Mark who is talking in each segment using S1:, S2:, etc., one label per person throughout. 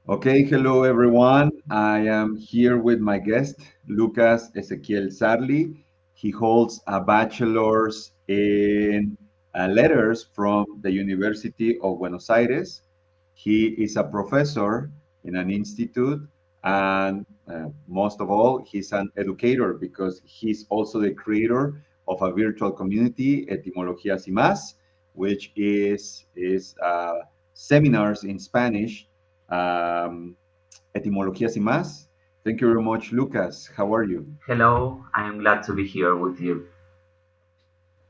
S1: Okay, hello everyone. I am here with my guest, Lucas Ezequiel Sarli. He holds a bachelor's in letters from the University of Buenos Aires. He is a professor in an institute, and most of all, he's an educator because he's also the creator of a virtual community, Etimologías y Más, which is seminars in Spanish, um, Etimologías y Más. Thank you very much, Lucas. How are you?
S2: Hello, I am glad to be here with you.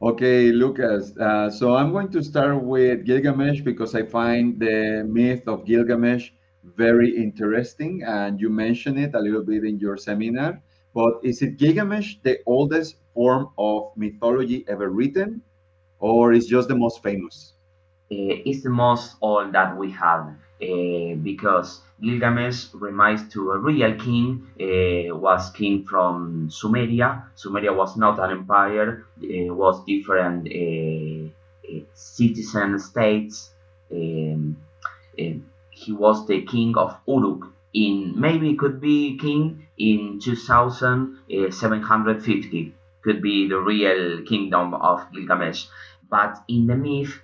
S1: Okay, Lucas. So I'm going to start with Gilgamesh because I find the myth of Gilgamesh very interesting, and you mentioned it a little bit in your seminar. But is it Gilgamesh the oldest form of mythology ever written, or is just the most famous?
S2: It's the most old that we have because Gilgamesh reminds to a real king, was king from Sumeria. Sumeria was not an empire, was different citizen states. Um, he was the king of Uruk. In maybe could be king in 2750 could be the real kingdom of Gilgamesh, but in the myth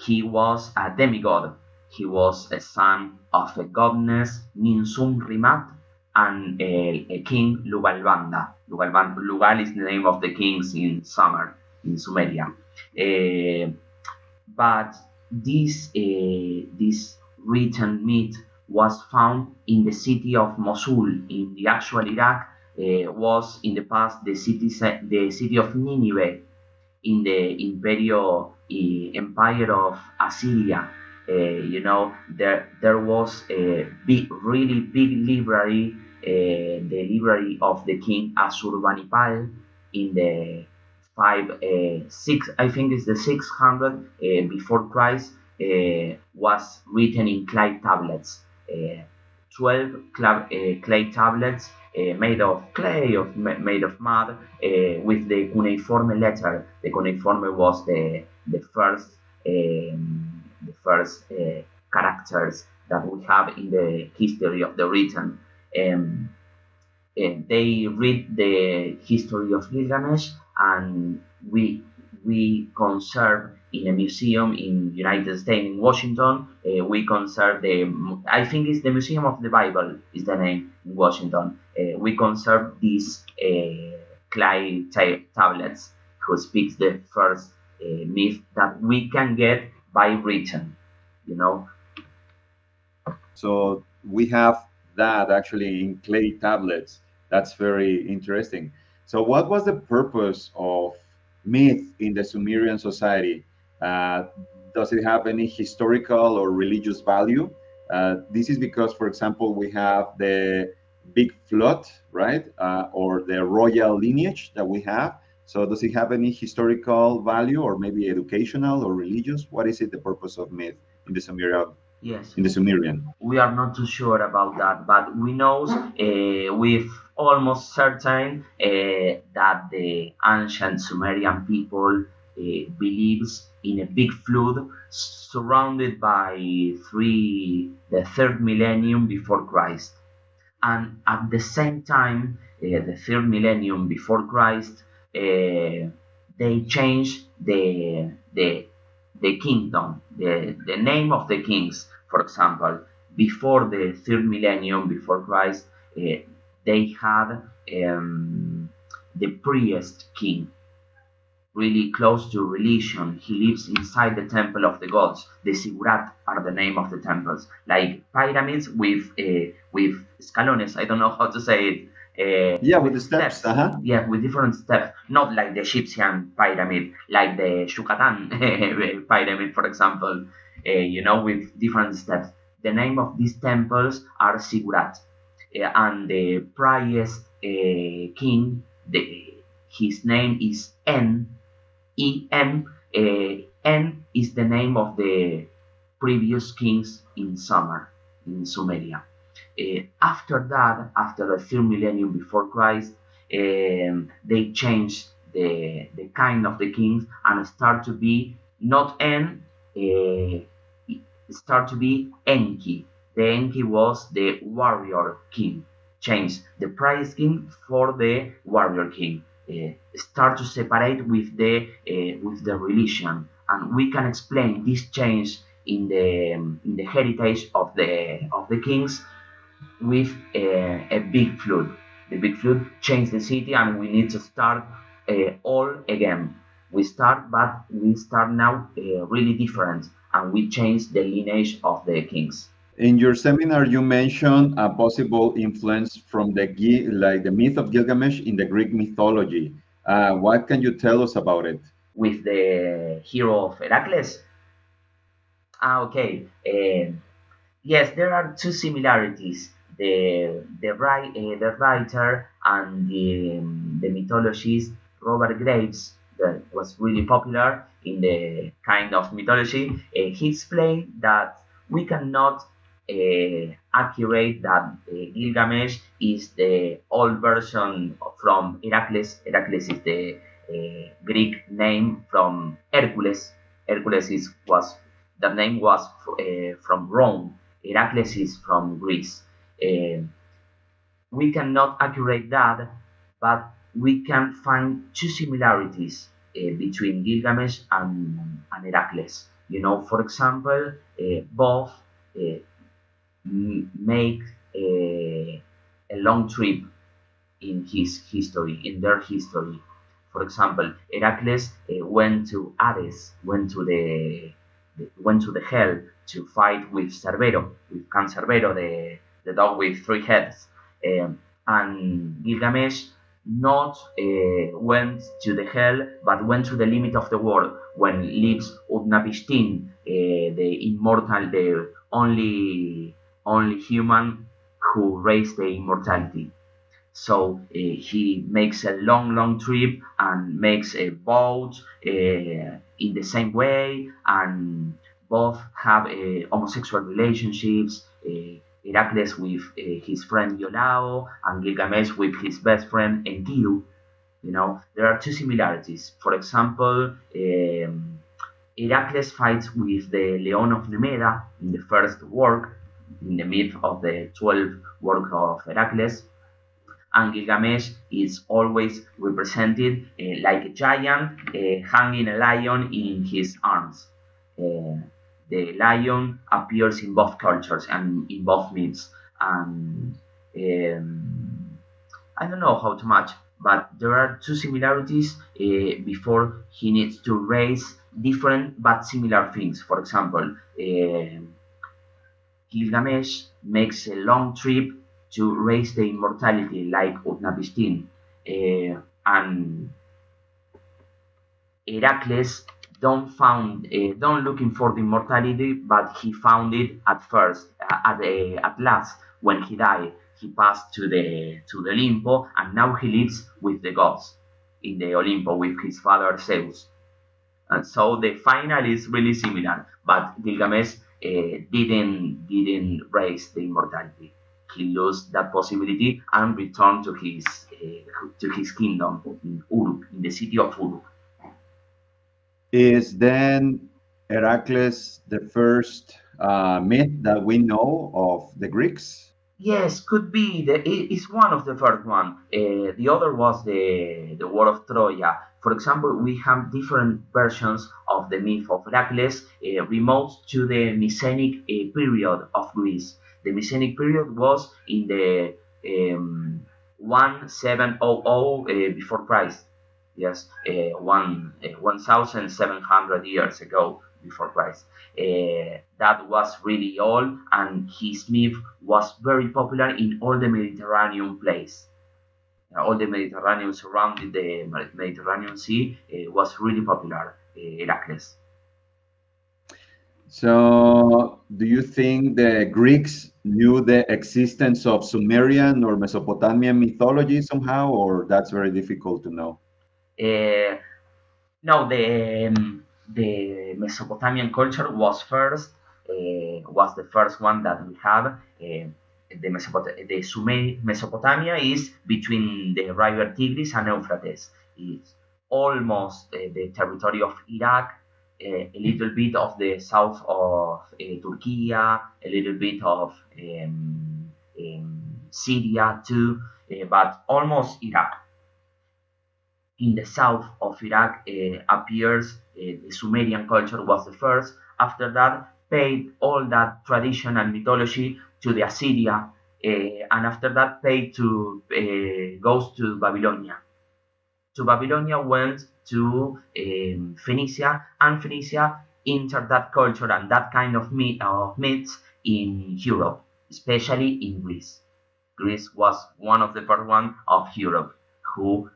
S2: he was a demigod. He was a son of a goddess Ninsum Rimat and a king Lugalbanda. Lugal is the name of the kings in Sumer in Sumeria. Uh, but this written myth was found in the city of Mosul in the actual Iraq. Was in the past the city of Nineveh in the empire of Assyria. There was a really big library, the library of the king Assurbanipal in the I think it's the 600 before Christ, was written in clay tablets. 12 clay tablets made of clay, made of mud, with the cuneiform letter. The cuneiform was the first characters that we have in the history of the written. Um, they read the history of Gilgamesh, and we conserve in a museum in United States in Washington. We conserve I think it's the Museum of the Bible is the name in Washington. We conserve these clay tablets who speaks the first myth that we can get by written. You know.
S1: So we have that actually in clay tablets. That's very interesting. So, what was the purpose of myth in the Sumerian society? Uh, does it have any historical or religious value? This is because, for example, we have the big flood, right? Or the royal lineage that we have. So, does it have any historical value or maybe educational or religious? What is it, the purpose of myth in the
S2: Yes.
S1: Sumerian?
S2: We are not too sure about that, but we know with almost certain that the ancient Sumerian people believes in a big flood surrounded by the third millennium before Christ, and at the same time, the third millennium before Christ, they changed the kingdom, the name of the kings. For example, before the third millennium before Christ, they had the priest king, really close to religion. He lives inside the temple of the gods. The ziggurat are the name of the temples, like pyramids with escalones. I don't know how to say it.
S1: Yeah, with
S2: With
S1: the steps.
S2: steps,
S1: Uh-huh.
S2: yeah, with different steps, not like the Egyptian pyramid, like the Yucatan pyramid, for example, with different steps. The name of these temples are ziggurat, and the priest king, his name is En. En is the name of the previous kings in Sumeria. After that, after the third millennium before Christ, they changed the kind of the kings and start to be not En, start to be Enki. Then he was the warrior king. Changed the priest king for the warrior king. Start to separate with the religion, and we can explain this change in the heritage of the kings with a big flood. The big flood changed the city, and we need to start all again. We start now really different, and we change the lineage of the kings.
S1: In your seminar, you mentioned a possible influence from like the myth of Gilgamesh in the Greek mythology. What can you tell us about it?
S2: With the hero of Heracles. Okay. Yes, there are two similarities. The writer and the mythologist Robert Graves, that was really popular in the kind of mythology. He explained that we cannot accurate that Gilgamesh is the old version from Heracles. Heracles is the Greek name from Hercules. Hercules was that name was from Rome. Heracles is from Greece. Uh, we cannot accurate that, but we can find two similarities between Gilgamesh and Heracles. You know, for example, both uh, make a long trip in his history, in their history. For example, Heracles went to Hades, went to the hell to fight with Cerbero, with Cancerbero, the dog with three heads. And Gilgamesh not went to the hell, but went to the limit of the world when lives Utnapishtim, the immortal, the only human who raised the immortality. So he makes a long trip and makes a boat in the same way, and both have homosexual relationships. Heracles with his friend Iolao, and Gilgamesh with his best friend Enkidu. You know, there are two similarities. For example, Heracles fights with the Leon of Nemeda in the first work, in the myth of the 12 work of Heracles, and Gilgamesh is always represented like a giant hanging a lion in his arms. Uh, the lion appears in both cultures and in both myths. And I don't know how to much, but there are two similarities before he needs to raise different but similar things. For example, Gilgamesh makes a long trip to raise the immortality like Utnapishtim, and Heracles don't looking for the immortality, but he found it at first, at last when he died. He passed to the Olimpo, and now he lives with the gods in the Olimpo with his father Zeus. And so the final is really similar, but Gilgamesh didn't raise the immortality. He lost that possibility and returned to his kingdom in Uruk, in the city of Uruk.
S1: Is then Heracles the first myth that we know of the Greeks?
S2: Yes, could be. It's one of the first one. The other was the War of Troya. For example, we have different versions of the myth of Heracles, remote to the Mycenaean period of Greece. The Mycenaean period was in the 1700 before Christ. Yes, 1,700 years ago before Christ. That was really old, and his myth was very popular in all the Mediterranean place. All the Mediterranean surrounding the Mediterranean Sea was really popular, Heracles.
S1: So, do you think the Greeks knew the existence of Sumerian or Mesopotamian mythology somehow, or that's very difficult to know?
S2: Uh, no, the Mesopotamian culture was the first one that we have. Mesopotamia is between the river Tigris and Euphrates. It's almost the territory of Iraq, a little bit of the south of Turkey, a little bit of Syria too, but almost Iraq. In the south of Iraq appears the Sumerian culture was the first. After that, paid all that tradition and mythology to the Assyria, and after that, paid to goes to Babylonia. To Babylonia went to Phoenicia, and Phoenicia entered that culture and that kind of myths in Europe, especially in Greece. Greece was one of the first one of Europe who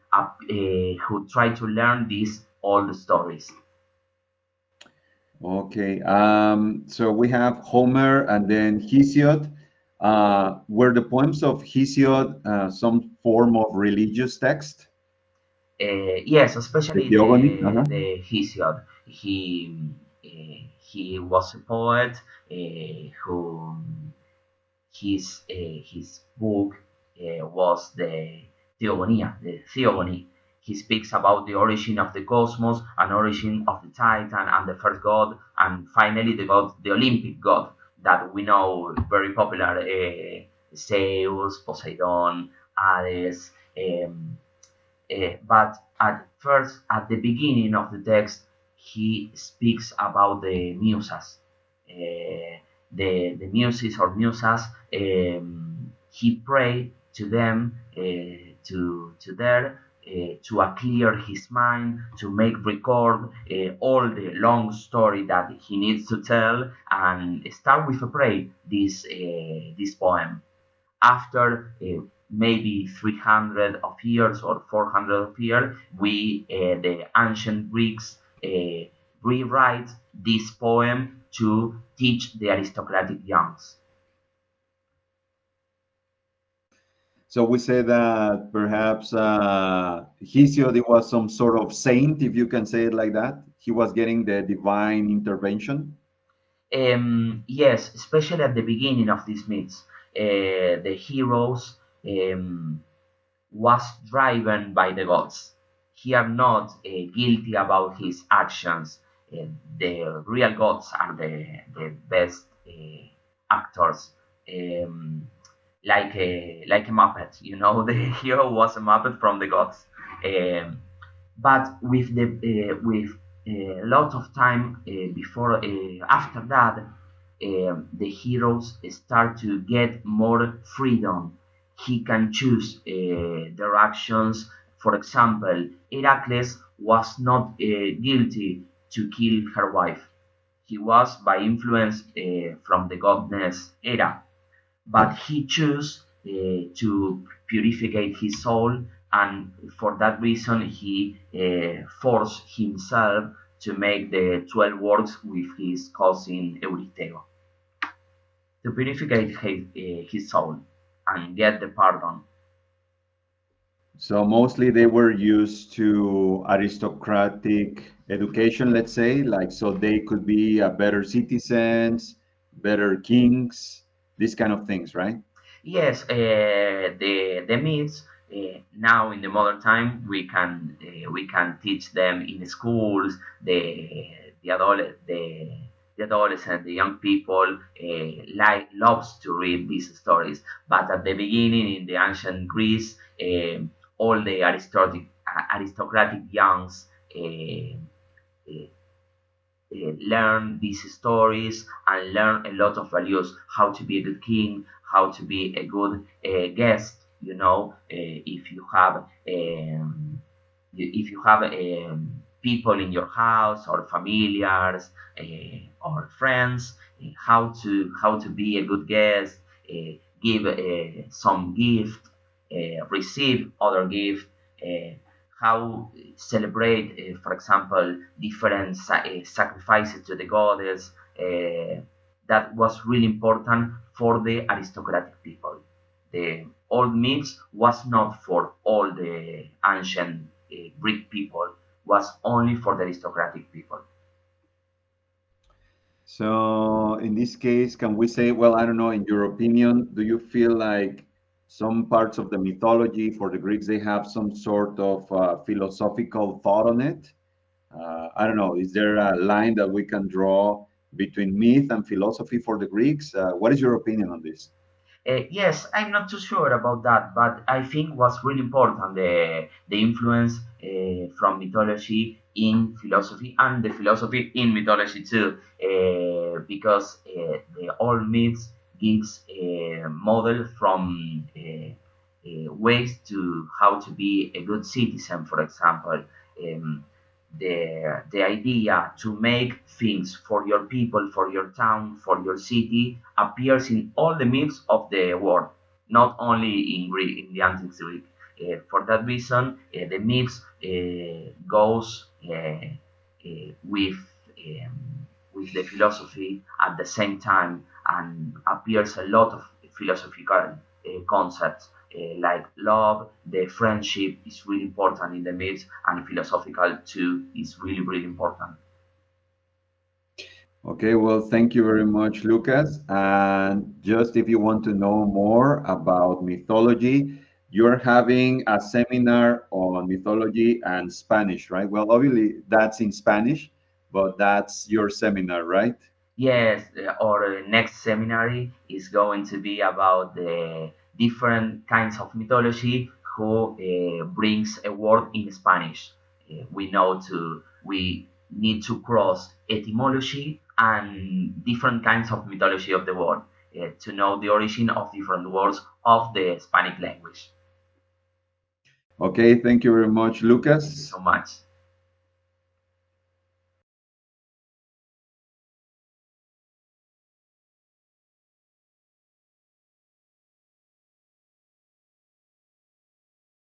S2: tried to learn these old stories.
S1: Okay. So we have Homer and then Hesiod. Were the poems of Hesiod some form of religious text?
S2: Yes,
S1: The
S2: especially
S1: Theogony?
S2: the Hesiod. He was a poet who his book was the Theogonia, the Theogony. He speaks about the origin of the cosmos, an origin of the Titan and the first god, and finally the god, the Olympic god that we know very popular, Zeus, Poseidon, Hades. But at first, at the beginning of the text, he speaks about the Muses. The Muses or Musas, he prayed to them, to their, to clear his mind, to make record all the long story that he needs to tell, and start with a prayer. This poem after maybe 300 of years or 400 of years, the ancient Greeks, rewrite this poem to teach the aristocratic youngs.
S1: So we say that perhaps Hesiod was some sort of saint, if you can say it like that. He was getting the divine intervention.
S2: Yes, especially at the beginning of these myths, the heroes was driven by the gods. He are not guilty about his actions. The real gods are the best actors. Um, like a Muppet, you know, the hero was a Muppet from the gods. Um, but with a lot of time before after that, the heroes start to get more freedom. He can choose their actions. For example, Heracles was not guilty to kill her wife. He was by influence from the goddess Hera, but he chose to purify his soul, and for that reason he forced himself to make the 12 works with his cousin Euristeo to purify his soul and get the pardon.
S1: So mostly they were used to aristocratic education, let's say, like so they could be better citizens, better kings, these kind of things, right?
S2: Yes, the myths now in the modern time we can teach them in schools. The adolescent, the young people loves to read these stories. But at the beginning in the ancient Greece, all the aristocratic youngs uh, learn these stories and learn a lot of values, how to be a good king, how to be a good guest. You know, if you have people in your house or familiars or friends, how to be a good guest, give some gift, receive other gift, uh, how celebrate, for example, different sacrifices to the goddess. That was really important for the aristocratic people. The old myths was not for all the ancient Greek people, was only for the aristocratic people.
S1: So in this case, can we say, well, I don't know, in your opinion, do you feel like some parts of the mythology for the Greeks, they have some sort of philosophical thought on it? I don't know, is there a line that we can draw between myth and philosophy for the Greeks? What is your opinion on this?
S2: Yes, I'm not too sure about that, but I think was really important the influence from mythology in philosophy and the philosophy in mythology too, because the old myths gives a model from ways to how to be a good citizen. For example, um, the idea to make things for your people, for your town, for your city appears in all the myths of the world, not only in Greek, in the ancient Greek. For that reason, the myths goes with the philosophy at the same time, and appears a lot of philosophical concepts like love, the friendship is really important in the myths, and philosophical too is really, really important.
S1: Okay, well, thank you very much, Lucas. And just if you want to know more about mythology, you're having a seminar on mythology and Spanish, right? Well, obviously that's in Spanish, but that's your seminar, right?
S2: Yes, our next seminary is going to be about the different kinds of mythology who brings a word in Spanish. We need to cross etymology and different kinds of mythology of the world to know the origin of different words of the Hispanic language.
S1: Okay, thank you very much,
S2: Thank you
S1: Lucas.
S2: so much.